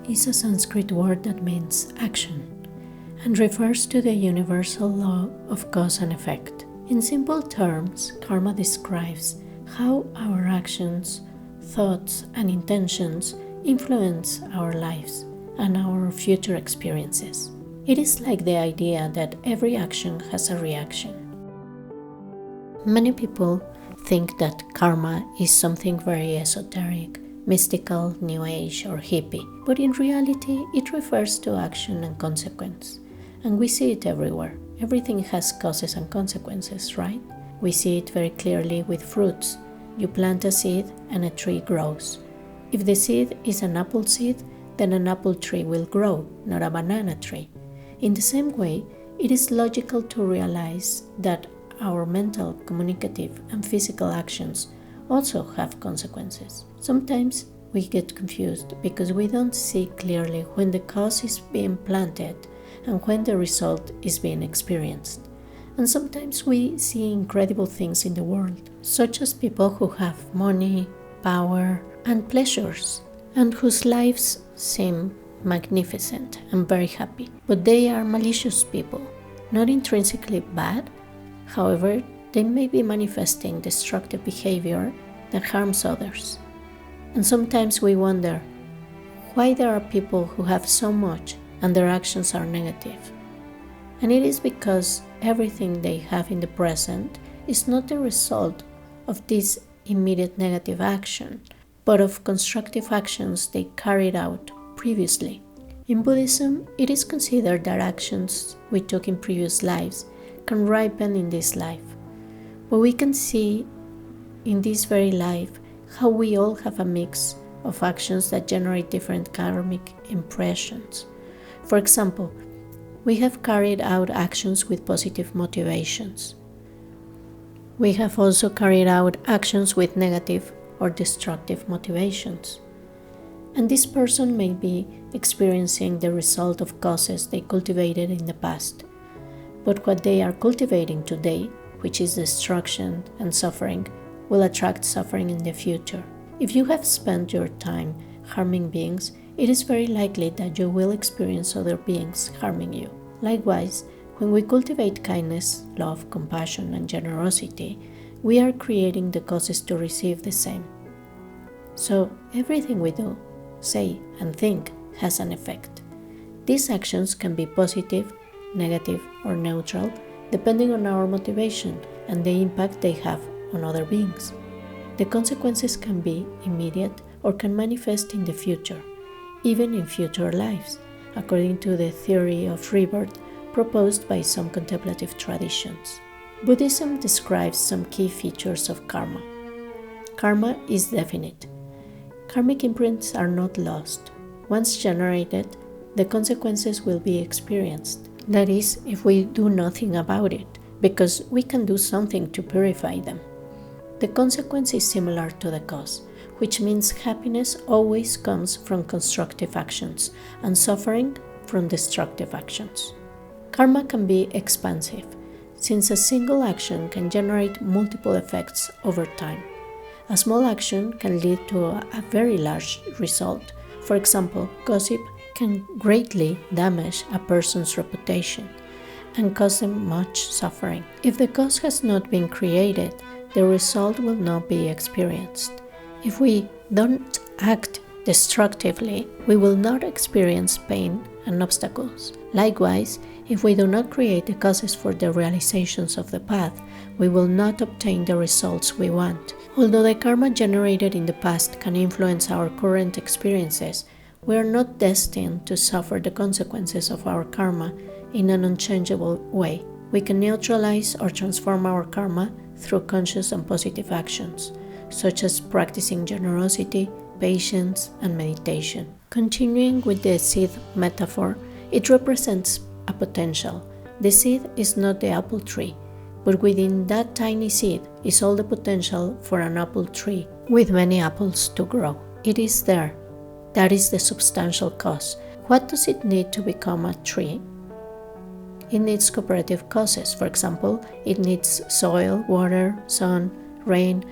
is a Sanskrit word that means action and refers to the universal law of cause and effect. In simple terms, karma describes how our actions, thoughts, and intentions influence our lives and our future experiences. It is like the idea that every action has a reaction. Many people think that karma is something very esoteric, mystical, new age, or hippie, but in reality it refers to action and consequence. And we see it everywhere. Everything has causes and consequences, right? We see it very clearly with fruits. You plant a seed and a tree grows. If the seed is an apple seed, then an apple tree will grow, not a banana tree. In the same way, it is logical to realize that our mental, communicative, and physical actions also have consequences. Sometimes we get confused because we don't see clearly when the cause is being planted and when the result is being experienced. And sometimes we see incredible things in the world, such as people who have money, power, and pleasures, and whose lives seem magnificent and very happy. But they are malicious people, not intrinsically bad. However, they may be manifesting destructive behavior that harms others. And sometimes we wonder why there are people who have so much and their actions are negative. And it is because everything they have in the present is not the result of this immediate negative action, but of constructive actions they carried out previously. In Buddhism, it is considered that actions we took in previous lives can ripen in this life. But we can see in this very life how we all have a mix of actions that generate different karmic impressions. For example, we have carried out actions with positive motivations. We have also carried out actions with negative or destructive motivations. And this person may be experiencing the result of causes they cultivated in the past. But what they are cultivating today, which is destruction and suffering, will attract suffering in the future. If you have spent your time harming beings, it is very likely that you will experience other beings harming you. Likewise, when we cultivate kindness, love, compassion, and generosity, we are creating the causes to receive the same. So, everything we do, say, and think has an effect. These actions can be positive, negative, or neutral, depending on our motivation and the impact they have on other beings. The consequences can be immediate or can manifest in the future, even in future lives, according to the theory of rebirth proposed by some contemplative traditions. Buddhism describes some key features of karma. Karma is definite. Karmic imprints are not lost. Once generated, the consequences will be experienced. That is, if we do nothing about it, because we can do something to purify them. The consequence is similar to the cause, which means happiness always comes from constructive actions and suffering from destructive actions. Karma can be expansive, since a single action can generate multiple effects over time. A small action can lead to a very large result. For example, gossip can greatly damage a person's reputation and cause them much suffering. If the cause has not been created, the result will not be experienced. If we don't act destructively, we will not experience pain and obstacles. Likewise, if we do not create the causes for the realizations of the path, we will not obtain the results we want. Although the karma generated in the past can influence our current experiences, we are not destined to suffer the consequences of our karma in an unchangeable way. We can neutralize or transform our karma through conscious and positive actions, such as practicing generosity, patience, and meditation. Continuing with the seed metaphor, it represents a potential. The seed is not the apple tree, but within that tiny seed is all the potential for an apple tree with many apples to grow. It is there. That is the substantial cause. What does it need to become a tree? It needs cooperative causes. For example, it needs soil, water, sun, rain,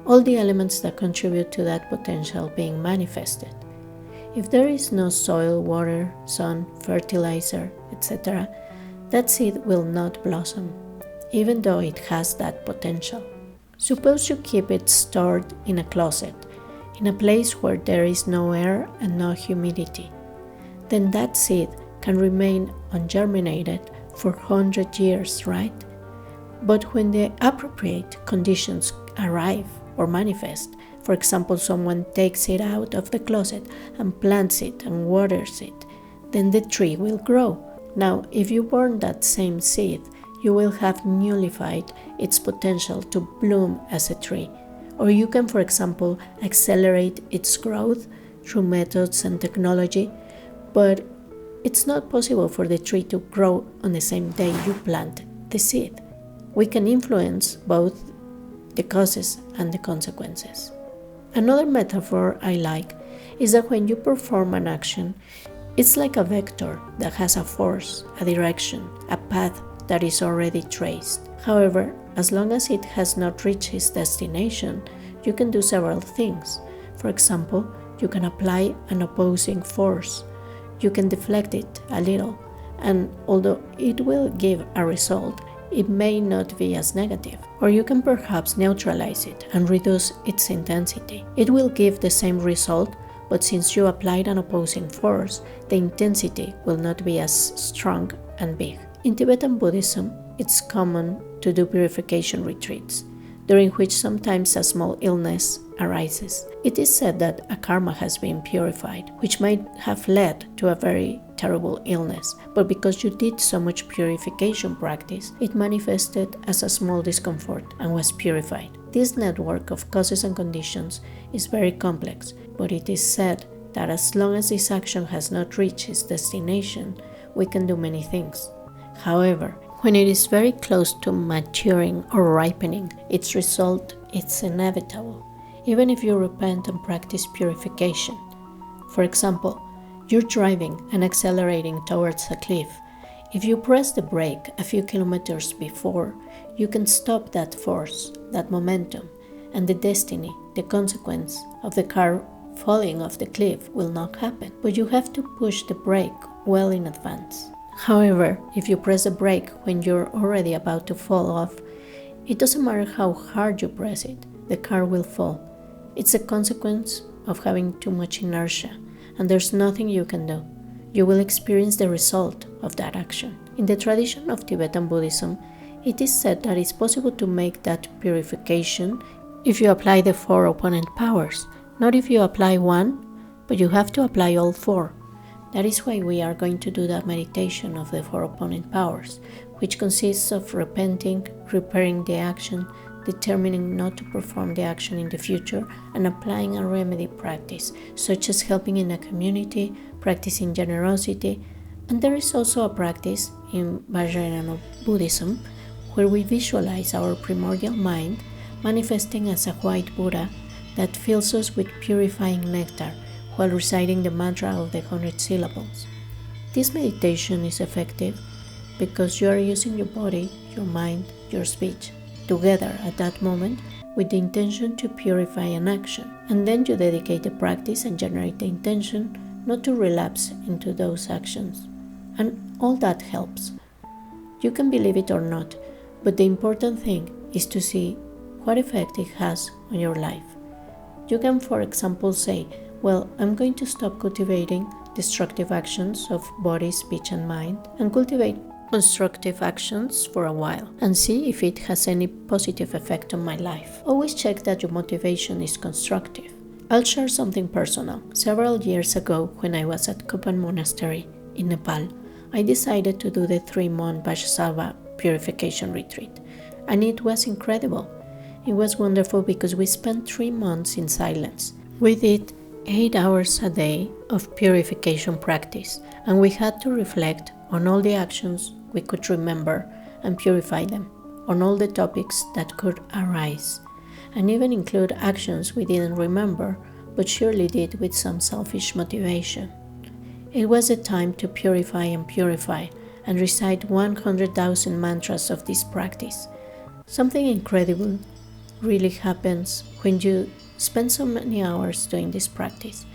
all the elements that contribute to that potential being manifested. If there is no soil, water, sun, fertilizer, etc., that seed will not blossom, even though it has that potential. Suppose you keep it stored in a closet, in a place where there is no air and no humidity. Then that seed can remain ungerminated for 100 years, right? But when the appropriate conditions arrive or manifest, for example, someone takes it out of the closet and plants it and waters it, then the tree will grow. Now, if you burn that same seed, you will have nullified its potential to bloom as a tree. Or you can, for example, accelerate its growth through methods and technology, but it's not possible for the tree to grow on the same day you plant the seed. We can influence both the causes and the consequences. Another metaphor I like is that when you perform an action, it's like a vector that has a force, a direction, a path that is already traced. However, as long as it has not reached its destination, you can do several things. For example, you can apply an opposing force. You can deflect it a little, and although it will give a result, it may not be as negative. Or you can perhaps neutralize it and reduce its intensity. It will give the same result, but since you applied an opposing force, the intensity will not be as strong and big. In Tibetan Buddhism, it's common to do purification retreats, during which sometimes a small illness arises. It is said that a karma has been purified, which might have led to a very terrible illness, but because you did so much purification practice, it manifested as a small discomfort and was purified. This network of causes and conditions is very complex, but it is said that as long as this action has not reached its destination, we can do many things. However, when it is very close to maturing or ripening, its result is inevitable, even if you repent and practice purification. For example, you're driving and accelerating towards a cliff. If you press the brake a few kilometers before, you can stop that force, that momentum, and the destiny, the consequence of the car falling off the cliff will not happen. But you have to push the brake well in advance. However, if you press the brake when you're already about to fall off, it doesn't matter how hard you press it, the car will fall. It's a consequence of having too much inertia, and there's nothing you can do. You will experience the result of that action. In the tradition of Tibetan Buddhism, it is said that it's possible to make that purification if you apply the 4 opponent powers, not if you apply one, but you have to apply all 4. That is why we are going to do that meditation of the 4 opponent powers, which consists of repenting, repairing the action, determining not to perform the action in the future, and applying a remedy practice, such as helping in a community, practicing generosity. And there is also a practice in Vajrayana Buddhism where we visualize our primordial mind manifesting as a white Buddha that fills us with purifying nectar while reciting the mantra of the 100 syllables. This meditation is effective because you are using your body, your mind, your speech together at that moment with the intention to purify an action, and then you dedicate the practice and generate the intention not to relapse into those actions, and all that helps. You can believe it or not, but the important thing is to see what effect it has on your life. You can, for example, say, well, I'm going to stop cultivating destructive actions of body, speech, and mind and cultivate constructive actions for a while and see if it has any positive effect on my life. Always check that your motivation is constructive. I'll share something personal. Several years ago, when I was at Kopan Monastery in Nepal, I decided to do the 3-month Vajrasattva purification retreat, and it was incredible. It was wonderful because we spent 3 months in silence. We did 8 hours a day of purification practice, and we had to reflect on all the actions we could remember and purify them, on all the topics that could arise, and even include actions we didn't remember but surely did with some selfish motivation. It was a time to purify and recite 100,000 mantras of this practice. Something incredible really happens when you spend so many hours doing this practice.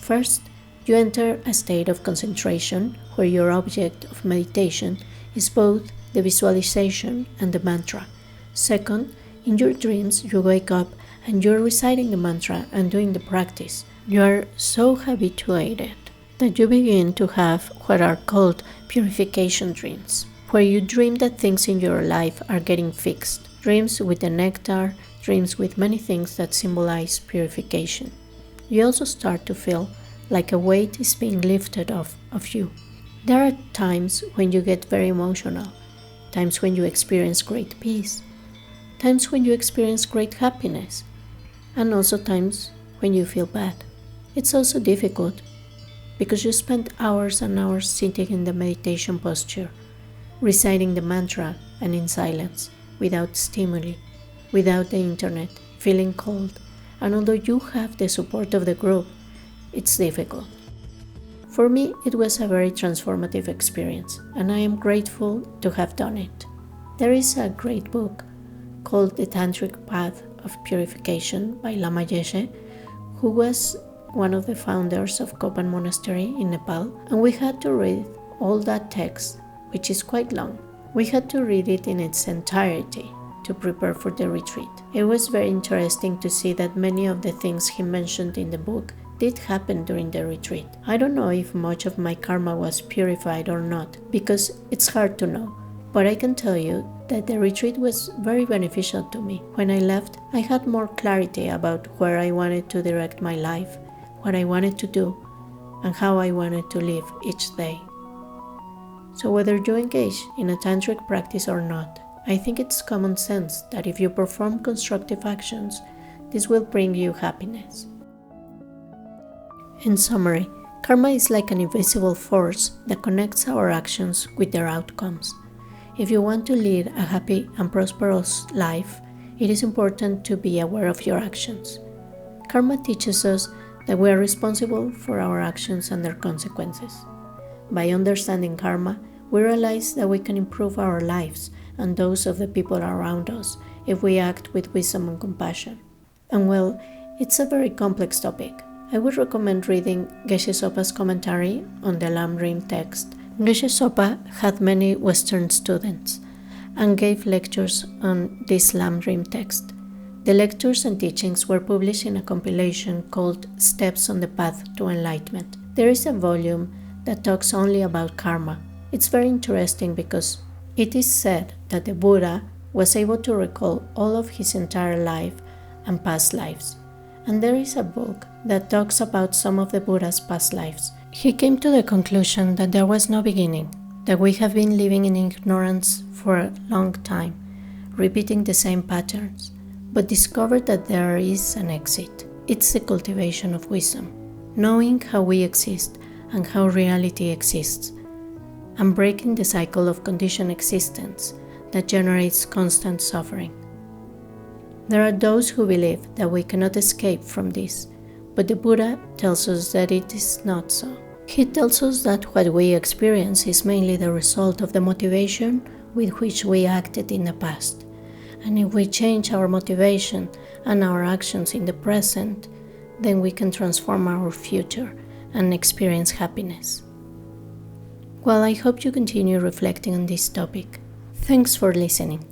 First, You enter a state of concentration where your object of meditation is both the visualization and the mantra. Second, in your dreams, you wake up and you're reciting the mantra and doing the practice. You are so habituated that you begin to have what are called purification dreams, where you dream that things in your life are getting fixed. Dreams with the nectar, dreams with many things that symbolize purification. You also start to feel like a weight is being lifted off of you. There are times when you get very emotional, times when you experience great peace, times when you experience great happiness, and also times when you feel bad. It's also difficult because you spend hours and hours sitting in the meditation posture, reciting the mantra and in silence, without stimuli, without the internet, feeling cold, and although you have the support of the group, it's difficult. For me, it was a very transformative experience, and I am grateful to have done it. There is a great book called The Tantric Path of Purification by Lama Yeshe, who was one of the founders of Kopan Monastery in Nepal, and we had to read all that text, which is quite long. We had to read it in its entirety to prepare for the retreat. It was very interesting to see that many of the things he mentioned in the book did happen during the retreat. I don't know if much of my karma was purified or not, because it's hard to know, but I can tell you that the retreat was very beneficial to me. When I left, I had more clarity about where I wanted to direct my life, what I wanted to do, and how I wanted to live each day. So whether you engage in a tantric practice or not, I think it's common sense that if you perform constructive actions, this will bring you happiness. In summary, karma is like an invisible force that connects our actions with their outcomes. If you want to lead a happy and prosperous life, it is important to be aware of your actions. Karma teaches us that we are responsible for our actions and their consequences. By understanding karma, we realize that we can improve our lives and those of the people around us if we act with wisdom and compassion. And well, it's a very complex topic. I would recommend reading Geshe Sopa's commentary on the Lam Rim text. Geshe Sopa had many Western students and gave lectures on this Lam Rim text. The lectures and teachings were published in a compilation called Steps on the Path to Enlightenment. There is a volume that talks only about karma. It's very interesting because it is said that the Buddha was able to recall all of his entire life and past lives. And there is a book that talks about some of the Buddha's past lives. He came to the conclusion that there was no beginning, that we have been living in ignorance for a long time, repeating the same patterns, but discovered that there is an exit. It's the cultivation of wisdom, knowing how we exist and how reality exists, and breaking the cycle of conditioned existence that generates constant suffering. There are those who believe that we cannot escape from this, but the Buddha tells us that it is not so. He tells us that what we experience is mainly the result of the motivation with which we acted in the past. And if we change our motivation and our actions in the present, then we can transform our future and experience happiness. Well, I hope you continue reflecting on this topic. Thanks for listening.